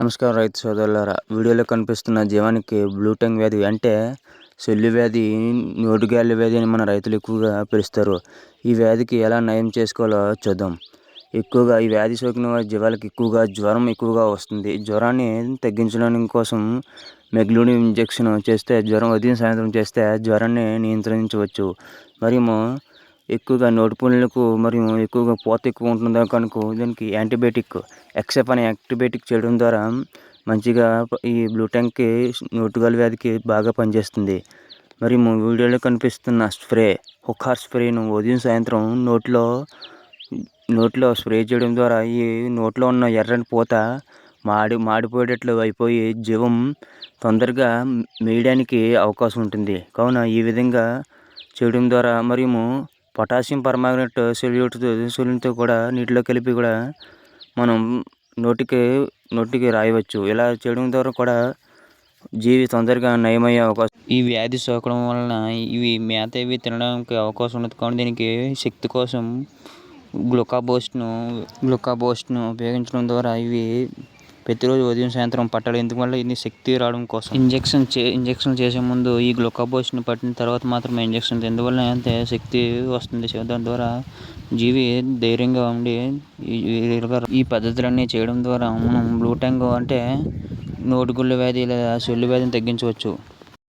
నమస్కారం రైతు సోదరులారా, వీడియోలో కనిపిస్తున్న జీవానికి బ్లూ టంగ్ వ్యాధి అంటే సొల్లు వ్యాధి, నోటిగాలి వ్యాధి అని మన రైతులు ఎక్కువగా పిలుస్తారు. ఈ వ్యాధికి ఎలా నయం చేసుకోవాలో చూద్దాం. ఎక్కువగా ఈ వ్యాధి సోకిన జీవాలకు ఎక్కువగా జ్వరం ఎక్కువగా వస్తుంది. జ్వరాన్ని తగ్గించడానికి కోసం మెగ్లూడిన్ ఇంజెక్షన్ చేస్తే జ్వరం ఉదయం సాయంత్రం చేస్తే జ్వరాన్ని నియంత్రించవచ్చు. మరియు ఎక్కువగా నోటిపుండ్లకు మరియు ఎక్కువగా పూత ఎక్కువ ఉంటుంది కనుక దీనికి యాంటీబయాటిక్ ఎక్సెఫ్ అనే యాంటీబయాటిక్ చేయడం ద్వారా మంచిగా ఈ బ్లూ టంగ్కి నోటిగాలి వ్యాధికి బాగా పనిచేస్తుంది. మరియు వీడియోలో కనిపిస్తున్న స్ప్రే హుక్కార్ స్ప్రేను ఉదయం సాయంత్రం నోట్లో స్ప్రే చేయడం ద్వారా ఈ నోట్లో ఉన్న ఎర్రని పూత మాడిపోయేటట్లు అయిపోయి జీవం తొందరగా మేయడానికి అవకాశం ఉంటుంది. కావున ఈ విధంగా చేయడం ద్వారా మరియు పొటాషియం పర్మాంగనేట్ సొల్యూట్తో కూడా నీటిలో కలిపి కూడా మనం నోటికి రాయవచ్చు. ఇలా చేయడం ద్వారా కూడా జీవి తొందరగా నయమయ్యే అవకాశం. ఈ వ్యాధి సోకడం వలన ఇవి మేత తినడానికి అవకాశం ఉండదు. కానీ దీనికి శక్తి కోసం గ్లూకాబోస్ట్ను ఉపయోగించడం ద్వారా ఇవి ప్రతిరోజు ఉదయం సాయంత్రం పట్టాలి. ఎందువల్ల ఇది శక్తి రావడం కోసం. ఇంజెక్షన్ చేసే ముందు ఈ గ్లూకాబోస్ట్ను పట్టిన తర్వాత మాత్రమే ఇంజెక్షన్. ఎందువల్ల అంటే శక్తి వస్తుంది. దాని ద్వారా జీవి ధైర్యంగా ఉండి ఈ పద్ధతులన్నీ చేయడం ద్వారా మనం బ్లూ టంగ్ అంటే నోటిగుళ్ళ వ్యాధి లేదా సొల్లు వ్యాధిని తగ్గించవచ్చు.